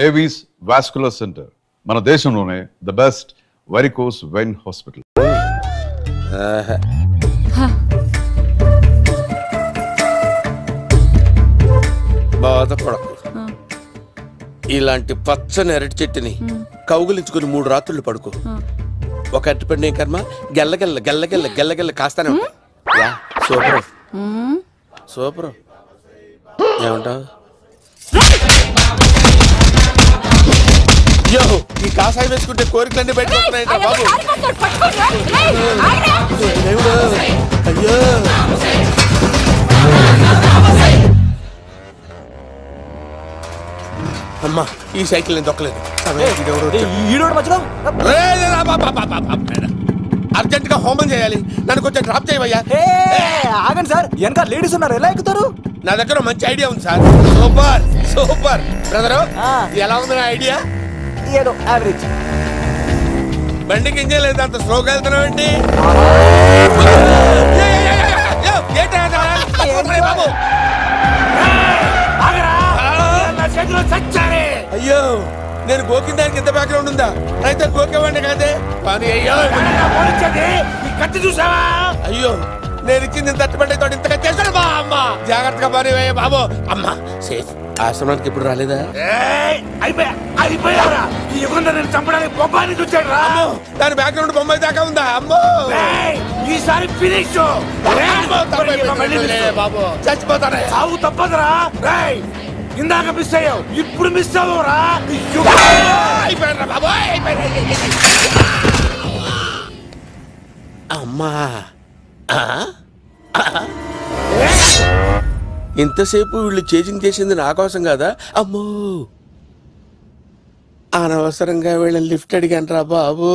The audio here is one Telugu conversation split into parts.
ఏవీస్ వాస్కులర్ సెంటర్, మన దేశంలోనే the best varicose vein hospital. బాధపడకు, ఇలాంటి పచ్చని అరటి చెట్టుని కౌగులించుకుని 3 రాత్రులు పడుకో. ఒక అరటి పండు ఏం కర్మ, గెల్లగెల్ల గెల్లగెల్ల గెల్లగెల్ల కాస్తానే ఉంటాయి. Super super. ఏమంటావు? యో, ఈ కాసాయి వేసుకుంటే కోరికలన్నీ బయటకు వస్తున్నాయంట బాబు. అయ్యో అమ్మా, ఈ సైకిల్ నేను దొక్కలేదు. అర్జెంట్ గా హోమం చేయాలి, నన్ను కొంచెం డ్రాప్ చేయవయ్యా. ఆగండి సార్, వెనక లేడీస్ ఉన్నారు, ఎలా ఎక్కుతారు? నా దగ్గర మంచి ఐడియా ఉంది సార్. సూపర్ సూపర్ బ్రదరు, ఎలా ఉంది నా ఐడియా? ఏదో యావరేజ్. బండికి ఇంజన్ లేదు, అంత స్లోగా వెళ్తున్నావు ఏంటి? బాబు అయ్యో, నేను గోకిన దానికి ఎంత బ్యాక్గ్రౌండ్ ఉందా? అయితే గోకేవాడిని కాదే. కానీ అయ్యో కత్తి చూసావా? అయ్యో, నేను ఇచ్చింది తట్టుబడి తోటి ఇంతగా చేశాడు బా. అమ్మ జాగ్రత్తగా పని బాబు. అమ్మ సేఫ్. ఆశ్రమానికి ఇప్పుడు రాలేదా? అయిపోయారా? ఈ యుగంలో నేను చంపడానికి బొమ్మాని చూచాడు రా. దాని బ్యాక్గ్రౌండ్ బొమ్మాయి దాకా ఉందా? అమ్మో ఈసారి ఫినిష్ బాబు, చచ్చిపోతానే. సాగు తప్పదురా. ఇందాక మిస్ అయ్యావు, ఇప్పుడు మిస్ అవ్వరా. అమ్మా, ఇంతసేపు వీళ్ళు చేజింగ్ చేసింది నా కోసం కాదా? అమ్మో, అనవసరంగా వీళ్ళని లిఫ్ట్ అడిగాను రా బాబు.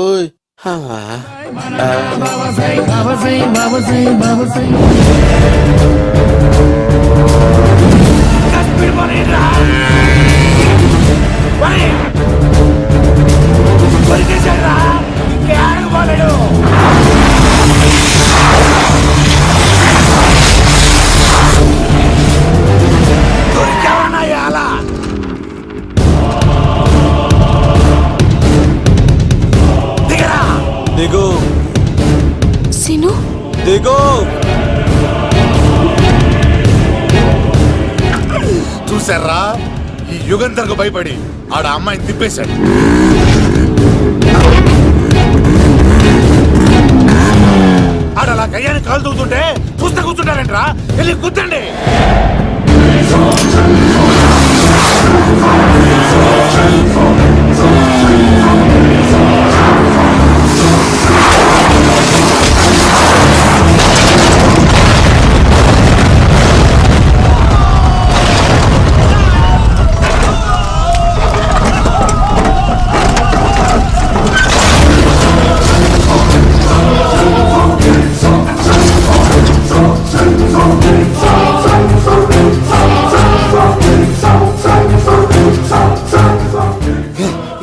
దిగు సిను, దిగు. చూసారా, ఈ యుగంధర్కు భయపడి ఆడ అమ్మాయిని తిప్పేశాడు. ఆడలా కయ్యాన్ని కాలు తూగుతుంటే చూస్తే కూర్చుంటారంట్రా. వెళ్ళి కూర్చోండి.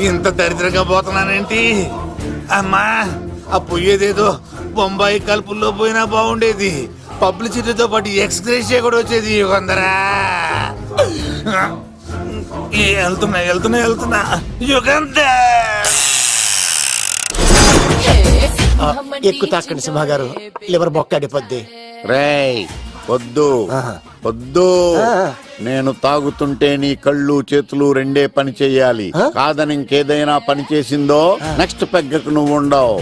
ఇంత దరిద్రంగా పోతున్నానేంటి? అమ్మా, ఆ పోయేదేదో బొంబాయి కలుపుల్లో పోయినా బాగుండేది. పబ్లిసిటీతో పాటు ఎక్స్గ్రేషియా కూడా వచ్చేది. యుగంధరా, వెళ్తున్నా యుగంధర్. ఎక్కువ తాకండి సింహ గారు, లివర్ బొక్కడిపోద్ది. రేయ్ వద్దు వద్దు, నేను తాగుతుంటే నీ కళ్ళు చేతులు రెండే పని చెయ్యాలి. కాదని ఇంకేదైనా పని చేసిందో నెక్స్ట్ పెగ్గకు నువ్వు ఉండవు.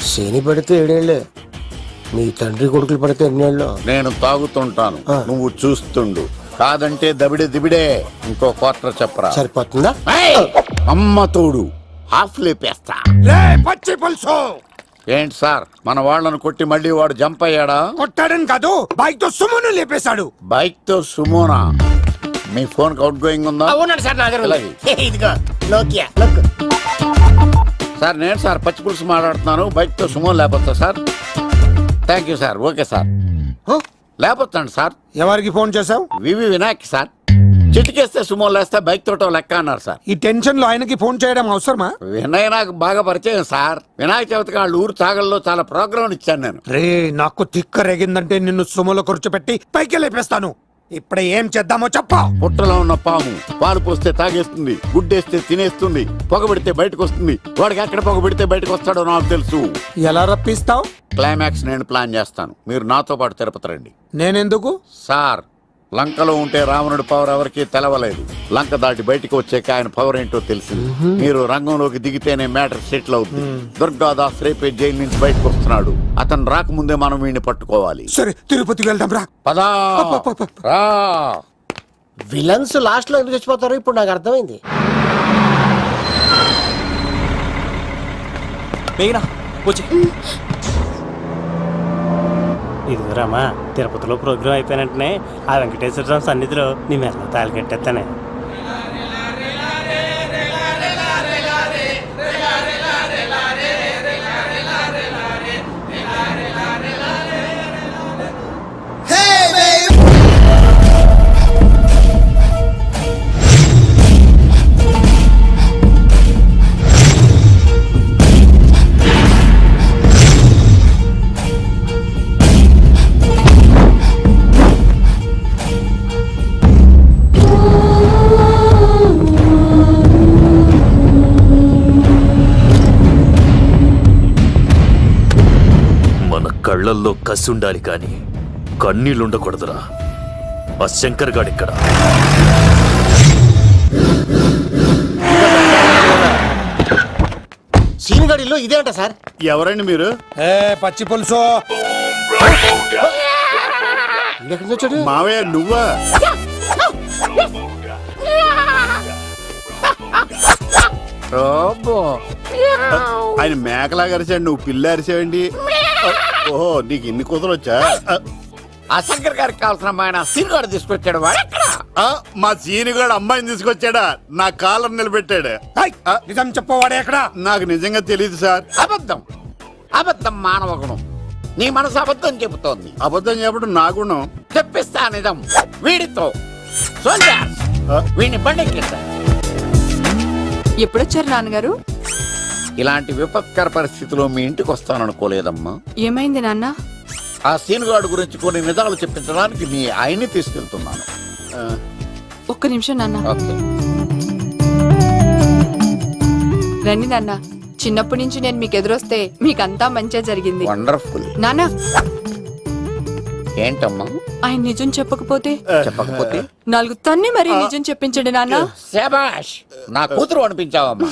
శని పడితే 7 ఏళ్ళే, మీ తండ్రి కొడుకులు పడితే 8 ఏళ్ళు. నేను తాగుతుంటాను, నువ్వు చూస్తుండు. కాదంటే దబిడే దిబిడే. ఇంకో క్వార్టర్ చెప్పరా? సరిపోతుందా? అమ్మ తోడు, హాఫ్ లేపేస్తా. పచ్చి పులుసు. ఏంటి సార్, మన వాళ్ళను కొట్టి మళ్ళీ వాడు జంప్ అయ్యాడా? కొట్టాడని కాదు, బైక్ తో సుమోను లేపేశాడు. బైక్ తో సుమోనా? మీ ఫోన్ అవుట్ గోయింగ్ ఉందా? అవునండి సార్, నా దగ్గర అలాగే. ఇదిగో నోకియా. సార్ నేను సార్ పచ్చి పులుసు మాట్లాడుతున్నాను. బైక్ తో సుమో లేకపోతా sir? Thank you sir. Okay sir, లేకపోతాను సార్. ఎవరికి ఫోన్ చేసావు? వివి వినాయక్ సార్. చిటికేస్తే సుమో లేస్తే బైక్ తోటో లెక్క అన్నారు సార్. ఈ టెన్షన్ లో ఆయనకి ఫోన్ చేయడం అవసరమా? వినయ్ నాకు బాగా పరిచయం సార్. వినాయక చవితికి వాళ్ళ ఊరు చాగల్లో చాలా ప్రోగ్రాం ఇచ్చాను నేను. రే, నాకు తిక్క రేగిందంటే నిన్ను సుమోలో కూర్చోపెట్టి పైకి లేపేస్తాను. ఇప్పుడు ఏం చేద్దామో చెప్పు. పుట్టలో ఉన్న పాము పాలు పోస్తే తాగేస్తుంది, గుడ్డేస్తే తినేస్తుంది, పొగబెడితే బయటకు వస్తుంది. వాడికి ఎక్కడ పొగబెడితే బయటకు వస్తాడో నాకు తెలుసు. ఎలా రప్పిస్తావు? క్లైమాక్స్ నేను ప్లాన్ చేస్తాను, మీరు నాతో పాటు తిరుపతి రండి. నేనెందుకు? సార్, లంకలో ఉంటే రావణుడి పవర్ ఎవరికి తెలవలేదు. లంక దాటి బయటకు వచ్చాక ఆయన పవర్ ఏంటో తెలిసింది. మీరు రంగంలోకి దిగితేనే మ్యాటర్ సెటిల్ అవుతుంది. దుర్గాదాస్ రేపే జైలు నుంచి బయటకు వస్తున్నాడు. అతను రాకముందే మనం వీడిని పట్టుకోవాలి. సరే, తిరుపతికి వెళ్దాం రా. పదా రా. విలన్స్ లాస్ట్ లో ఎందుకు చచ్చిపోతారో ఇప్పుడు నాకు అర్థమైంది. ఇదిగోరామా, తిరుపతిలో ప్రోగ్రాం అయిపోయినట్టునే ఆ వెంకటేశ్వర స్వామి సన్నిధిలో నీ మెల్ల తాళి కట్టేస్తానే. కళ్ళల్లో కసి ఉండాలి కానీ కన్నీళ్ళుండకూడదురా. ఆ శంకర్ గాడిక్కడ. సీన్ గడిలో ఇదే అంట సార్. ఎవరండి మీరు? పచ్చి పులుసు. ఎక్కడి నుంచి వచ్చాడు? మావయ్య నువ్వా? ఆయన మేకలాగా అరిచాడు, నువ్వు పిల్ల అరిచావండి. ఓహో, నీకు ఇన్ని కుదరొచ్చా? ఆ శంకర్ గారికి కావాల్సిన అమ్మాయి సీనుగాడు తీసుకొచ్చాడు. మా సీనుగాడు అమ్మాయిని తీసుకొచ్చాడా? నా కాలం నిలబెట్టాడు. నిజం చెప్పవాడే ఎక్కడ? నాకు నిజంగా తెలియదు సార్. అబద్ధం, అబద్ధం మానవ గుణం. నీ మనసు అబద్ధం చెబుతోంది. అబద్ధం చెప్పడం నా గుణం. చెప్పిస్తా నిజం వీడితో. వీడిని బండెక్కిస్తా. ఎప్పుడొచ్చారు నాన్నగారు? ఇలాంటి విపత్కర పరిస్థితిలో మీ ఇంటికి వస్తాననుకోలేదమ్మా. ఏమైంది నాన్న? ఆ సీనుగాడు గురించి కొన్ని నిజాలు చెప్పించడానికి మీ ఆయన్ని తీసుకెళ్తున్నాను. ఒక్క నిమిషం నాన్న. ఓకే. రండి నాన్న. చిన్నప్పటి నుంచి నేను మీకు ఎదురొస్తే మీకంతా మంచిగా జరిగింది. వండర్ఫుల్. నాన్న, ఏంటమ్మా? ఆయన నిజం చెప్పకపోతే చెప్పకపోతే నాలుగు తన్ని మరీ నిజం చెప్పించండి నాన్న. శభాష్, నా కూతురు అనిపించావమ్మా.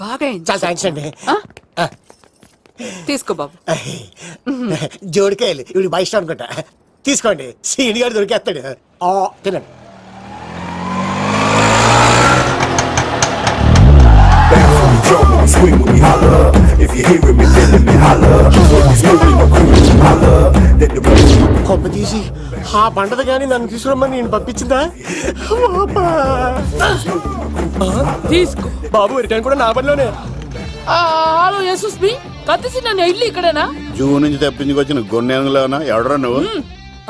బాగా అయింది. చాలా థ్యాంక్స్ అండి. తీసుకో బాబు. జోడికాయలు ఇవి బాగా ఇష్టం అనుకుంటా. తీసుకోండి, సీని గారు దొరికేస్తాడు. తినండి. కొమ్మ తీసి ఆ పంటది కానీ నన్ను తీసుకురమ్మని నేను పంపించిందా? తీసుకో బాబు, రిటర్న్ కూడా నా పనిలోనే. హలో యశస్వి, కత్తిసి నన్ను ఇల్లు ఇక్కడేనా? జూ నుంచి తప్పించుకొచ్చిన గొన్నెలోనా? ఎవడరా నువ్వు?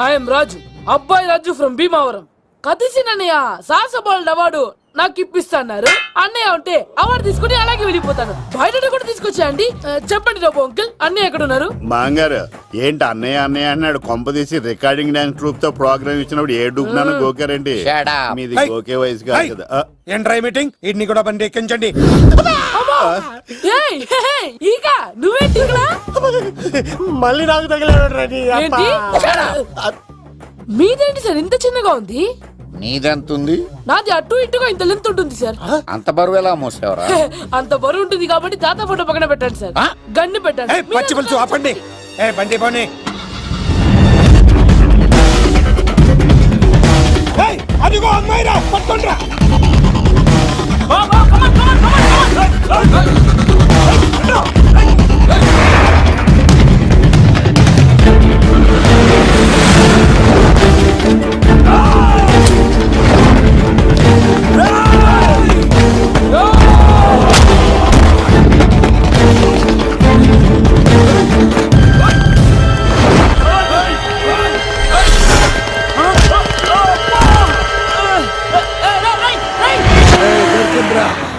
ఐఎమ్ రాజు, అబ్బాయి రాజు ఫ్రమ్ భీమావరం. కత్తిసి నన్నయ్య సాహసబాల్ అవార్డు నాకు ఇప్పిస్తాన్నారు. అన్నయ్య ఉంటే అవార్డు తీసుకుని అలాగే వెళ్ళిపోతాను. బయట కూడా తీసుకొచ్చా అండి. చెప్పండి రాబు అంకుల్, అన్నయ్య ఎక్కడ ఉన్నారు? మాంగారు ఏంటి అన్నయ్య అన్నయ్య అన్నాడు? కొంప తీసి రికార్డింగ్ డాన్స్ ట్రూప్ తో ప్రోగ్రామ్ ఇచ్చినప్పుడు ఏ డూబ్నాను గోకారండి. మీది గోకే వయసు కాదు కదా. ఏంట్రై మీటింగ్? ఇడ్ని కూడా బండి ఎక్కించండి. ఈక నువ్వేంటి ఇక్కడ? మళ్ళీ నాకు తగిలాడు. ఏంటి? మీదేంటి సార్ ఇంత చిన్నగా ఉంది? నీదెంతుంది? నాది అటు ఇటుగా ఇంత లెంత్ ఉంటుంది సార్. అంత బరువు ఎలా మోసేవరా? అంత బరువు ఉంటుంది కాబట్టి తాత ఫోటో పక్కన పెట్టండి సార్. గన్ను పెట్టండి. పచ్చి పులుసు ఆపండి. బండి పోనీ. అదిగో అమ్మాయిరా, పట్టుకోండిరా.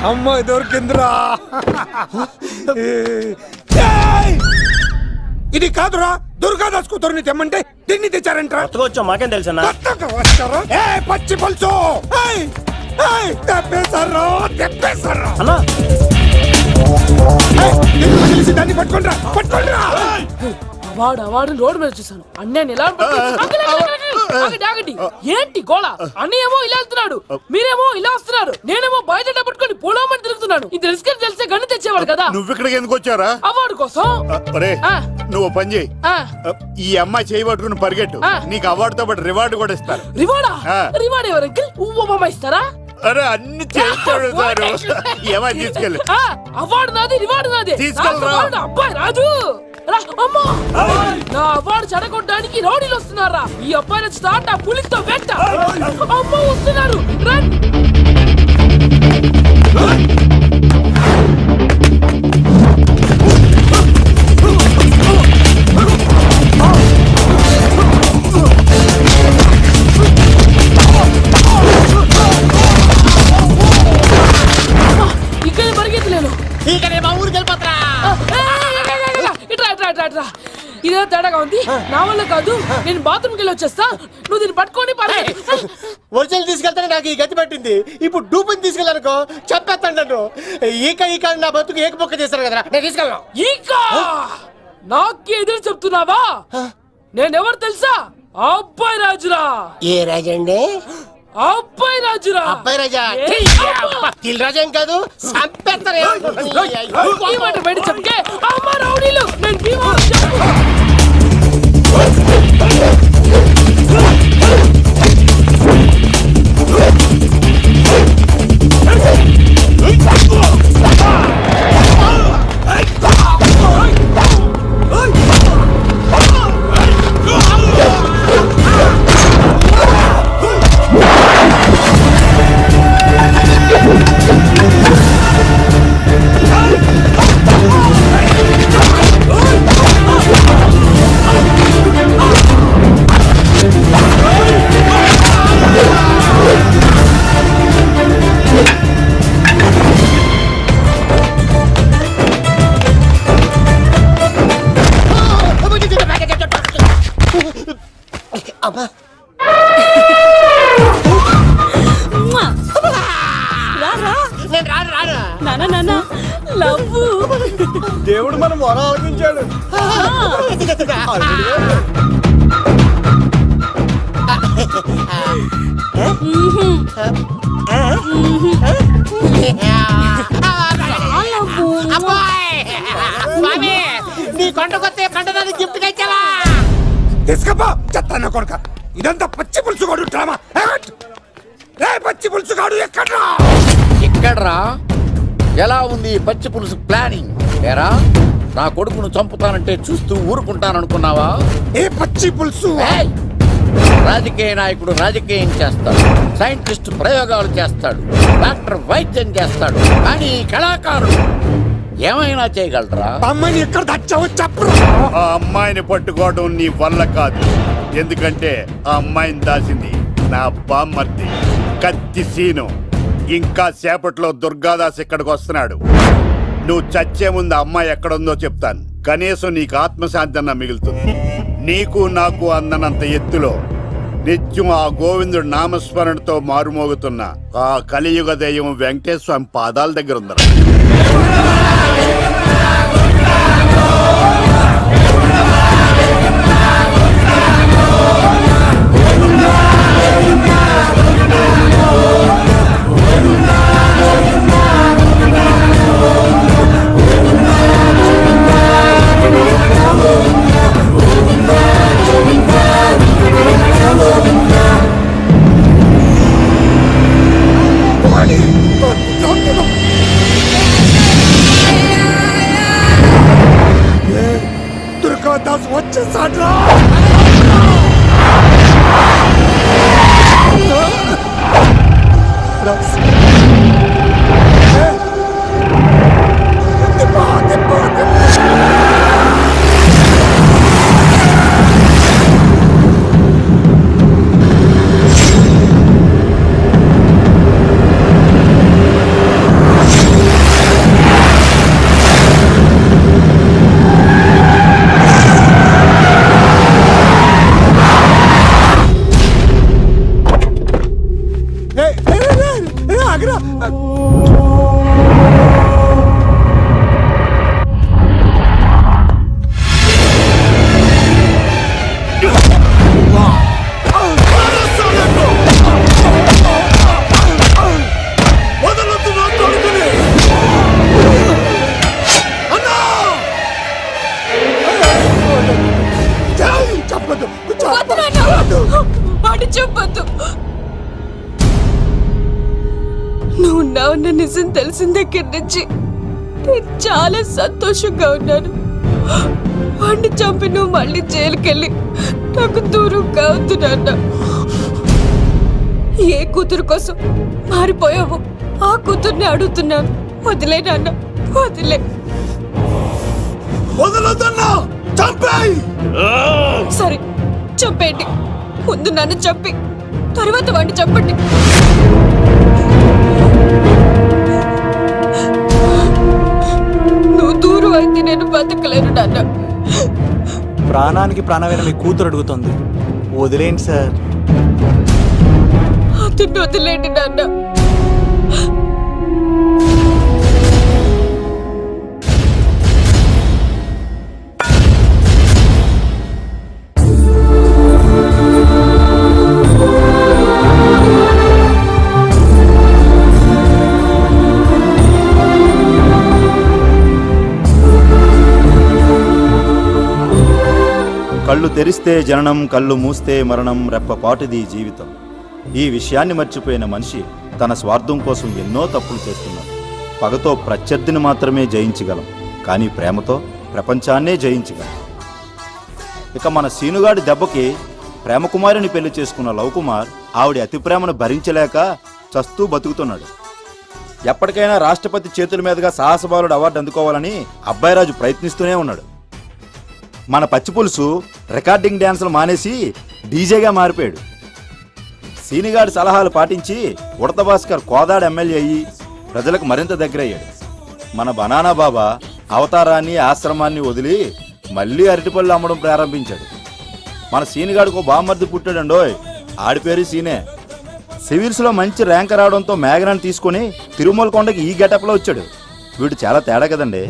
అమ్మాయి దొరికిందిరా. ఇది కాదురా, దుర్గాదాస్ కూతురుని తెమ్మంటే దీన్ని తెచ్చారంట కొత్తగా వచ్చాం మాకేం తెలుసన్నా కొత్తగా వచ్చారా? ఏ పచ్చి పులుసు ఏయ్! ఏయ్! తెప్పేశారు తెప్పేశారు అన్నా ఏయ్! ఎందుకు తెలిసి దాన్ని పట్టుకోండిరా పట్టుకోండిరా వాడు రోడ్డు మీద చూసాను అన్నయ్య ఎలా ఆగండి ఏంటి గోళ అన్నయ్య ఏమో ఇలా వెళ్తున్నాడు మీరేమో ఇలా వస్తున్నారు నేనేమో బయట పట్టుకొని పొలమని తిరుగుతున్నాను ఇది రిస్క్ తెలిస్తే గన్ను తెచ్చేవాడు కదా నువ్వు ఇక్కడికి ఎందుకు వచ్చారా? అవార్డు కోసం ఒరే ఆ. నువ్వు పని చేయి ఆ, ఈ అమ్మాయి చేయి పట్టుకుని పరిగెట్టు ఆ. నీకు అవార్డుతో పాటు రివార్డు కూడా ఇస్తారు. రివార్డా ఆ. రివార్డ్ ఎవరు అంకిల్ ఉవ్వమ్మ ఇస్తారా అరే అన్ని చేస్తాడు సారు ఏమని తీసుకెళ్ళి ఆ, అవార్డు నాది రివార్డు నాది తీసుకెళ్ళరా. నా అవార్డు అబ్బాయి రాజు రా, అమ్మా నా అవార్డు చెడగొట్టడానికి రౌడీలు వస్తున్నారా ఈ అబ్బాయి స్టార్ట్ ఆ పులితో వెంట అమ్మ వస్తున్నారు రన్ ఇక్కడ పరిగెత్తలేను ఇట్రా ఇదే తేడాగా ఉంది నా వల్ల కాదు నేను బాత్రూమ్కి వెళ్ళి వచ్చేస్తా నువ్వు దీన్ని పట్టుకొని ఒరిజినల్ తీసుకెళ్తానే నాకు ఈ గతి పట్టింది. ఇప్పుడు డూపుని తీసుకెళ్ళానుకో చెప్పేస్తాను నన్ను. ఈక నా బతుకు ఏకపొక్క చేశారు కదా, నేను తీసుకెళ్ళను. ఇంకా నాకే ఎదురు చెప్తున్నావా నేనెవరు తెలుసా అబ్బాయి రాజురా ఏ రాజండి? అబ్బాయి రాజురా అబ్బాయి రాజా తిల్ రాజా ఏం కాదు చంపేస్తారు. ఈ మాట బయట చెప్తే అమ్మ రౌడీలు నేను భీమవరం చెప్పు అమ్మా దేవుడు మనం వరం ఆలకించాడు. నీ కొండకొస్తే పంటదాన్ని గిఫ్ట్ ఇచ్చావా? తీసుకపో చెత్త కొడుక ఇదంతా పచ్చి పులుసుగాడు డ్రామా రే పచ్చి పులుసుగాడు ఎక్కడ్రా ఇక్కడ్రా ఎలా ఉంది ఈ పచ్చి పులుసు ప్లానింగ్? ఏరా నా కొడుకును చంపుతానంటే చూస్తూ ఊరుకుంటాననుకున్నావా? ఏ పచ్చి పులుసు ఏయ్! రాజకీయ నాయకుడు రాజకీయం చేస్తాడు, సైంటిస్ట్ ప్రయోగాలు చేస్తాడు, డాక్టర్ వైద్యం చేస్తాడు, కానీ ఈ కళాకారుడు ఏమైనా చేయగలరా? అమ్మాయిని ఎక్కడ దాచావో చెప్పరా. ఆ అమ్మాయిని పట్టుకోవడం నీ వల్ల కాదు, ఎందుకంటే ఆ అమ్మాయిని దాసింది నా బామ్మర్ది కత్తి సీను. ఇంకా సేపట్లో దుర్గాదాస్ ఇక్కడికి వస్తున్నాడు. నువ్వు చచ్చే ముందు అమ్మాయి ఎక్కడుందో చెప్తాను, కనీసం నీకు ఆత్మశాంతి అన్న మిగులుతుంది. నీకు నాకు అందనంత ఎత్తులో నిత్యం ఆ గోవిందుడు నామస్మరణతో మారుమోగుతున్న ఆ కలియుగ దైవం వెంకటేశ్వర స్వామి పాదాల దగ్గర ఉందరా. దుర్గాదాస్ వచ్చేసాడ్రా. వాడు చెప్పొద్దు. నువ్వు ఉన్నావన్న నిజం తెలిసిన దగ్గర నుంచి నేను చాలా సంతోషంగా ఉన్నాను. వాడిని చంపి నువ్వు మళ్ళీ జైలుకెళ్ళి నాకు దూరంగా అవుతున్నా. ఏ కూతురు కోసం మారిపోయావు ఆ కూతుర్ని అడుగుతున్నాను. వదిలే నాన్న, వదిలే. సరే చంపేయండి. ముందు నన్ను చంపి తర్వాత వాడిని చంపండి. నువ్వు దూరం అయితే నేను బతకలేను నాన్న. ప్రాణానికి ప్రాణమైన మీ కూతురు అడుగుతుంది, వదిలేండి సార్. అతన్ని వదిలేండి నాన్న. కళ్ళు తెరిస్తే జననం, కళ్ళు మూస్తే మరణం, రెప్పపాటుది జీవితం. ఈ విషయాన్ని మర్చిపోయిన మనిషి తన స్వార్థం కోసం ఎన్నో తప్పులు చేస్తున్నాడు. పగతో ప్రత్యర్థిని మాత్రమే జయించగలం, కానీ ప్రేమతో ప్రపంచాన్నే జయించగలం. ఇక మన సీనుగాడి దెబ్బకి ప్రేమకుమారిని పెళ్లి చేసుకున్న లవకుమార్ ఆవిడ అతి ప్రేమను భరించలేక చస్తూ బతుకుతున్నాడు. ఎప్పటికైనా రాష్ట్రపతి చేతుల మీదుగా సాహసబాలుడు అవార్డు అందుకోవాలని అబ్బాయిరాజు ప్రయత్నిస్తూనే ఉన్నాడు. మన పచ్చిపులుసు రికార్డింగ్ డ్యాన్సులు మానేసి డీజేగా మారిపోయాడు. సీనిగాడి సలహాలు పాటించి ఉడత భాస్కర్ కోదాడ ఎమ్మెల్యే అయ్యి ప్రజలకు మరింత దగ్గరయ్యాడు. మన బనానా బాబా అవతారాన్ని ఆశ్రమాన్ని వదిలి మళ్ళీ అరటిపళ్ళు అమ్మడం ప్రారంభించాడు. మన సీనిగాడికి బామ్మర్ది పుట్టాడండోయ్, ఆడి పేరు సీనే. సివిల్స్లో మంచి ర్యాంక్ రావడంతో మేఘనాన్ని తీసుకుని తిరుమల కొండకి ఈ గెటప్లో వచ్చాడు. వీడు చాలా తేడా కదండి.